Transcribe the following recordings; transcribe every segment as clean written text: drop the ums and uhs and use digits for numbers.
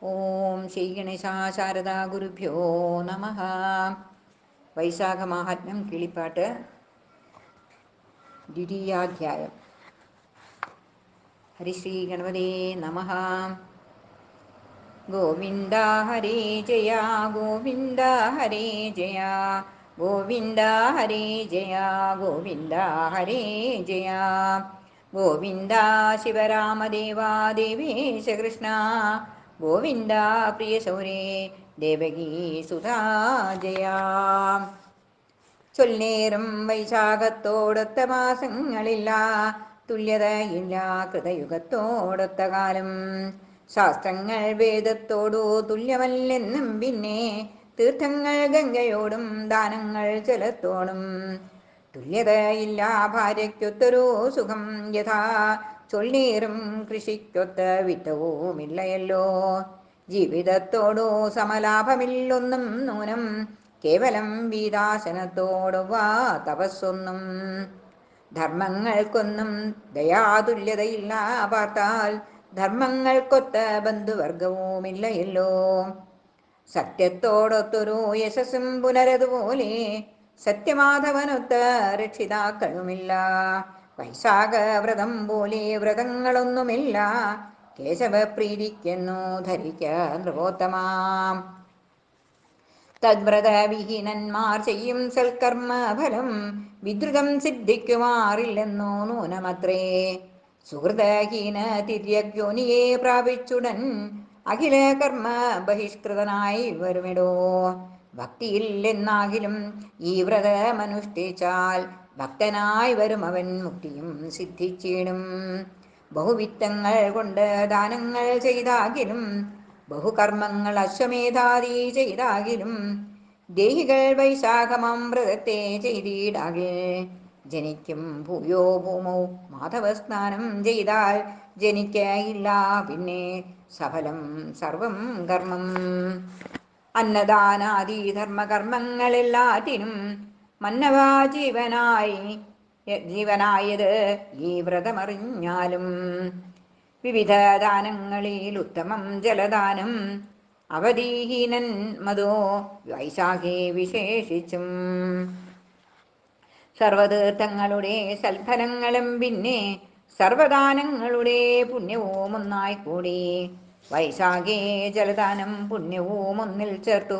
ഓം ശ്രീ ഗണേശ ശാരദാ ഗുരുഭ്യോ നമ. വൈശാഖമാഹാത്മ്യം കിളിപ്പാട്ട് ദ്വിതീയാധ്യായം. ഹരിശ്രീ ഗണപതേ നമ. ഗോവിന്ദ ഹരേ ജയ ഗോവിന്ദ ഹരേ ജയ ഗോവിന്ദ ഹരേ ജയ ഗോവിന്ദ ഹരേ ജയ ഗോവിന്ദ ശിവരാമദേവാ ദേവേശ കൃഷ്ണ ഗോവിന്ദ പ്രിയ ശൗരേ ദേവകീ സുധാ ജയ. ചൊല്ലേറും വൈശാഖത്തോടൊത്ത മാസങ്ങളില്ല, തുല്യതയില്ല കൃതയുഗത്തോടൊത്ത കാലം. ശാസ്ത്രങ്ങൾ വേദത്തോടു തുല്യമല്ലെന്നും പിന്നെ, തീർത്ഥങ്ങൾ ഗംഗയോടും ദാനങ്ങൾ ജലത്തോടും. തുല്യതയില്ല ഭാര്യയ്ക്കൊത്തൊരു സുഖം യഥാ, ചൊല്ലേറും കൃഷിക്കൊത്ത വിത്തവുമില്ലയല്ലോ. ജീവിതത്തോടു സമലാഭമില്ലൊന്നും നൂനം, കേവലം വീതാസനത്തോടുവാ തപസ്സൊന്നും. ധർമ്മങ്ങൾക്കൊന്നും ദയാതുല്യതയില്ല പാർത്താൽ, ധർമ്മങ്ങൾക്കൊത്ത ബന്ധുവർഗവുമില്ലയല്ലോ. സത്യത്തോടൊത്തൊരു യശസ്സും പുനരതുപോലെ, സത്യമാധവനൊത്ത രക്ഷിതാക്കളുമില്ല. വൈശാഖവ്രതം പോലെ വ്രതങ്ങളൊന്നുമില്ല, കേശവപ്രീതിക്കെന്നു ധരിക്ക നൃപോത്തമാം. തദ്വ്രതവിഹീനന്മാർ ചെയ്യും സൽക്കർമ്മഫലം, വിദ്രുതം സിദ്ധിക്കുമാറില്ലെന്നോ നൂനമത്രേ. സുഹൃതഹീന തിര്യഗ്യോനിയെ പ്രാപിച്ചുടൻ, അഖില കർമ്മ ബഹിഷ്കൃതനായി വരുമിടോ. ഭക്തിയില്ലെന്നാകിലും ഈ വ്രതമനുഷ്ഠിച്ചാൽ, ഭക്തനായി വരും അവൻ മുക്തിയും സിദ്ധിച്ചിടും. ബഹുവിത്തങ്ങൾ കൊണ്ട് ദാനങ്ങൾ ചെയ്താകിലും, ബഹുകർമ്മങ്ങൾ അശ്വമേധാദി ചെയ്താകിലും, ദേഹികൾ വൈശാഖമാം വ്രതത്തെ ചെയ്തിടാകിൽ, ജനിക്കും ഭൂയോ ഭൂമൗ മാധവസ്നാനം ചെയ്താൽ, ജനിക്കയില്ല പിന്നെ സഫലം സർവം കർമ്മം. അന്നദാനാദി ധർമ്മകർമ്മങ്ങളെല്ലാറ്റിനും മന്നവാ ജീവനായത് ഈ വ്രതമറിഞ്ഞാലും. വിവിധ ദാനങ്ങളിൽ ഉത്തമം ജലദാനം, അവധീഹീനൻ മതോ വൈശാഖേ വിശേഷിച്ചും. സർവതീർത്ഥങ്ങളുടെ സൽഫലങ്ങളും പിന്നെ, സർവദാനങ്ങളുടെ പുണ്യവും ഒന്നായിക്കൂടി. വൈശാഖേ ജലദാനം പുണ്യവും ഒന്നിൽ ചേർത്തു,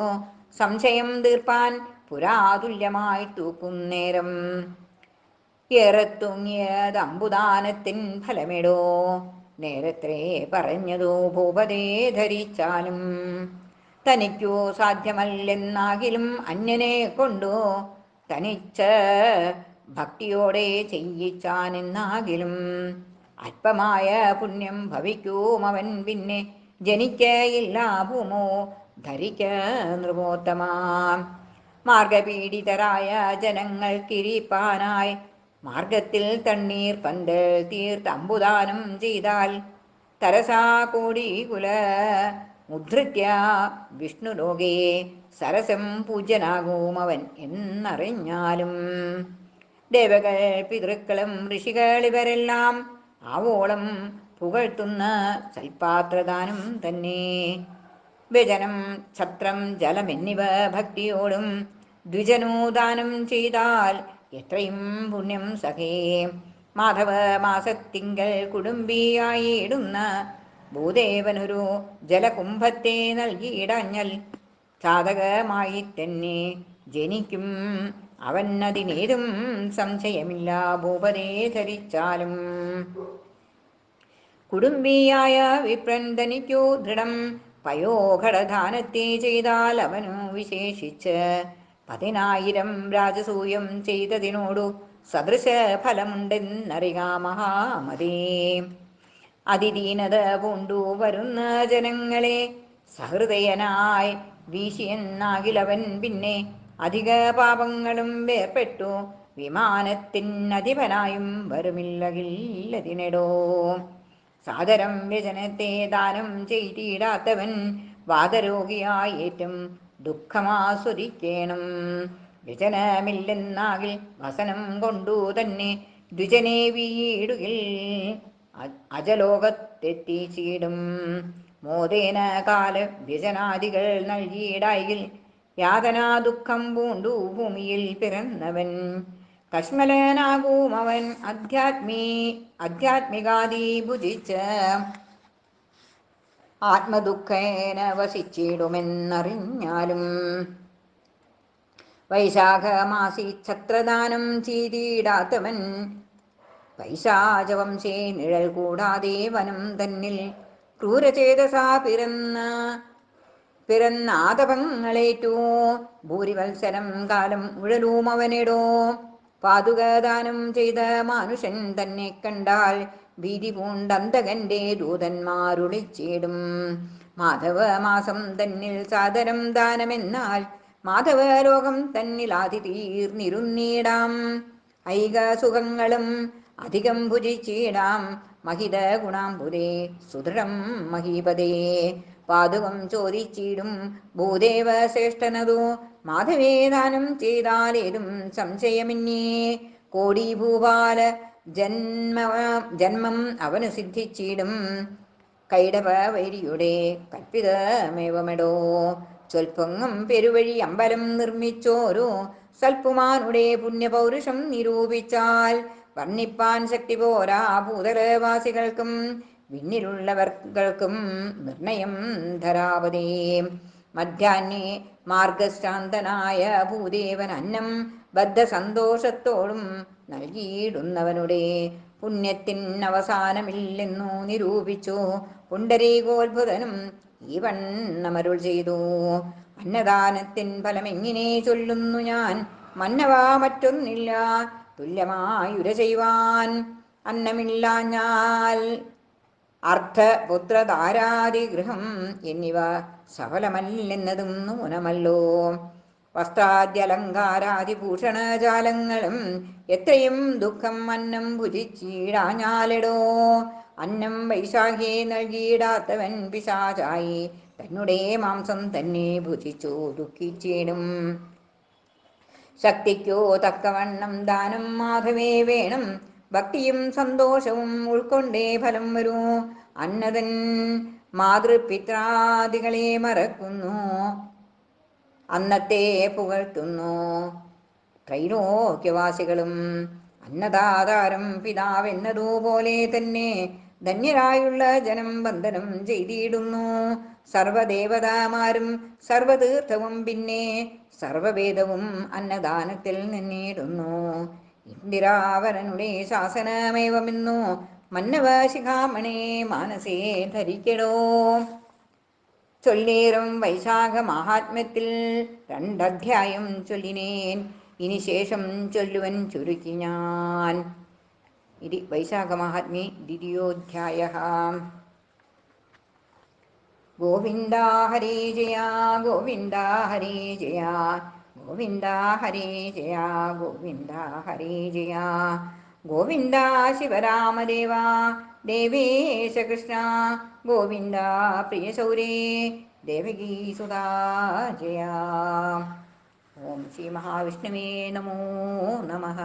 സംശയം തീർപ്പാൻ പുരാതുല്യമായി തൂക്കും നേരം. ഏറെത്തൂങ്ങിയതമ്പുദാനത്തിൻ ഫലമിടോ, നേരത്രേ പറഞ്ഞതു ഭൂപതേ ധരിച്ചാലും. തനിക്കു സാധ്യമല്ലെന്നാകിലും അന്യനെ കൊണ്ടു, തനിച്ച ഭക്തിയോടെ ചെയ്യിച്ചാനെന്നാകിലും, അല്പമായ പുണ്യം ഭവിക്കുമവൻ പിന്നെ, ജനിക്കയില്ല ഭൂമോ ധരിക്ക നൃപോത്തമാം. മാർഗപീഡിതരായ ജനങ്ങൾക്കിരിപ്പാനായി, മാർഗത്തിൽ തണ്ണീർ പന്തൽ തീർത്തമ്പുദാനം ചെയ്താൽ, തരസാ കോടികുല ഉദ്ധൃത്യ വിഷ്ണുലോകേ സരസം പൂജ്യനാകുമവൻ എന്നറിഞ്ഞാലും. ദേവകൾ പിതൃക്കളും ഋഷികളിവരെല്ലാം ആവോളം പുകഴ്ത്തുന്ന സൽപാത്രദാനം തന്നെ. വ്യജനം ഛത്രം ജലം എന്നിവ ഭക്തിയോടും ദ്വിജനോദാനം ചെയ്താൽ എത്രയും പുണ്യം സഖേ. മാധവ മാസത്തിങ്കൽ കുടുംബിയായിടുന്ന ഭൂദേവനൊരു ജലകുംഭത്തെ നൽകിയിടഞ്ഞൽ, സാധകമായി തന്നെ ജനിക്കും അവൻ അതിനേതും സംശയമില്ല ഭൂപതേ ധരിച്ചാലും. കുടുംബിയായ വിപ്രൻ തനിക്കു ദൃഢം പയോഘടദാനത്തെ ചെയ്താൽ, അവനു വിശേഷിച്ച് 10,000 രാജസൂയം ചെയ്തതിനോടു സദൃശ ഫലമുണ്ടെന്നറിക മഹാമതേ. അതിദീനത പൂണ്ടു വരുന്ന ജനങ്ങളെ സഹൃദയനായി വീശിയെന്നാകിലവൻ പിന്നെ, അധിക പാപങ്ങളും വേർപെട്ടു വിമാനത്തിനധിപനായും വരുമില്ലതിനെടോ. സാദരം വ്യജനത്തെ ദാനം ചെയ്തിടാത്തവൻ വാതരോഗിയായേറ്റം ദുഃഖമാസ്വദിക്കേണം. വ്യജനമില്ലെന്നാകിൽ വസനം കൊണ്ടു തന്നെ ദ്വിജനെ വീടുകിൽ അജലോകത്തെത്തിച്ചിടും. മോദേന കാല വ്യജനാദികൾ നൽകിയിടായിൽ യാതനാ ദുഃഖം പൂണ്ടു ഭൂമിയിൽ പിറന്നവൻ കശ്മലനാകും അവൻ ആധ്യാത്മികാദി ഭുജിച്ച് ആത്മദുഃഖേന വസിച്ചിടുമെന്നറിഞ്ഞാലും വൈശാഖമാസി ഛത്രദാനം ചെയ്തിടാത്തവൻ പൈശാചവംശേ നിഴൽ കൂടാതെ വനം തന്നിൽ ക്രൂരചേതസാ പിറന്നാതപങ്ങളേറ്റു ഭൂരിവത്സരം കാലം ഉഴലൂം അവനിടോ പാതുകദാനം ചെയ്ത മാനുഷൻ തന്നെ കണ്ടാൽ ഭീതി പൂണ്ടന്തകന്റെ ദൂതന്മാരുളിച്ചിടും മാധവമാസം തന്നിൽ സാദരം ദാനമെന്നാൽ മാധവലോകം തന്നിലാതി തീർന്നിരുന്നീടാം ഐക സുഖങ്ങളും അധികം ഭുജിച്ചിടാം മഹിത ഗുണാംബുരേ സുദൃഢം മഹീപതേ പാതുകം ചോദിച്ചിടും ഭൂദേവ ശ്രേഷ്ഠനതു മാധവേ ദാനം ചെയ്താലേതും സംശയമിന്നേ കോടി ഭൂപാല ജന്മം അവന് സിദ്ധിച്ചിടും കൈടവ വൈരിയുടെ കൽപ്പിതമേവമെടോ ചൊൽപ്പൊങ്ങും പെരുവഴി അമ്പലം നിർമ്മിച്ചോരോ സൽപ്പുമാനുടെ പുണ്യപൗരുഷം നിരൂപിച്ചാൽ വർണ്ണിപ്പാൻ ശക്തി പോരാ ഭൂതലവാസികൾക്കും വിണ്ണിലുള്ളവർക്കും നിർണയം ധരാവതേ മധ്യാഹ്നേ മാർഗശാന്തനായ ഭൂദേവൻ അന്നം ബദ്ധസന്തോഷത്തോടും നൽകിയിടുന്നവനുടെ പുണ്യത്തിൻ അവസാനമില്ലെന്നു നിരൂപിച്ചു പുണ്ടരീകോത്ഭുതനും ഈ വണ്ണമരുൾ ചെയ്തു അന്നദാനത്തിൻ ഫലമെങ്ങനെ ചൊല്ലുന്നു ഞാൻ മന്നവാ മറ്റൊന്നില്ല തുല്യമായുര ചെയ്യുവാൻ അന്നമില്ലാഞ്ഞാൽ അർത്ഥപുത്രധാരാദിഗൃഹം എന്നിവ സഫലമല്ലെന്നതും നൂനമല്ലോ വസ്ത്രാദ്യലങ്കാരാദിഭൂഷണജാലങ്ങളും എത്രയും ദുഃഖം അന്നം ഭുജിച്ചിടാഞ്ഞാലെടോ അന്നം വൈശാഖേ നൽകിയിടാത്തവൻ പിശാചായി തന്നുടെ മാംസം തന്നെ ഭുജിച്ചു ദുഃഖിച്ചിടും ശക്തിക്കോ തക്കവണ്ണം ദാനം മാധവേ വേണം ഭക്തിയും സന്തോഷവും ഉൾക്കൊണ്ടേ ഫലം വരൂ അന്നതൻ മാതൃപിത്രാദികളെ മറക്കുന്നു അന്നത്തെ പുകഴ്ത്തുന്നു ത്രൈലോക്യവാസികളും അന്നദാതാരം പിതാവെന്നതുപോലെ തന്നെ ധന്യരായുള്ള ജനം വന്ദനം ചെയ്തിടുന്നു സർവദേവതാമാരും സർവതീർത്ഥവും പിന്നെ സർവവേദവും അന്നദാനത്തിൽ നിന്നിടുന്നു ഇന്ദിരാവരനുടെ ശാസനമേവമെന്നു മന്നവ ശിഖാമണേ മാനസേ ധരിക്കടോ ചൊല്ലേറും വൈശാഖ മഹാത്മ്യത്തിൽ 2 അധ്യായം ചൊല്ലിനേൻ ഇനി ശേഷം ചൊല്ലുവൻ ചുരുക്കി ഞാൻ ഇതി വൈശാഖമാഹാത്മ്യേ ദ്വിതീയോധ്യായഃ ഗോവിന്ദ ഹരേ ജയ ഗോവിന്ദ ഹരേ ജയ ഗോവിന്ദ ഹരേ ജയ ഗോവിന്ദ ഹരേ ജയ ഗോവിന്ദ ശിവരാമദേവ ദേവേശ കൃഷ്ണ ഗോവിന്ദ പ്രിയശൗരേ ദേവകീസുതാ ജയ ഓം ശ്രീ മഹാവിഷ്ണുവേ നമോ നമഃ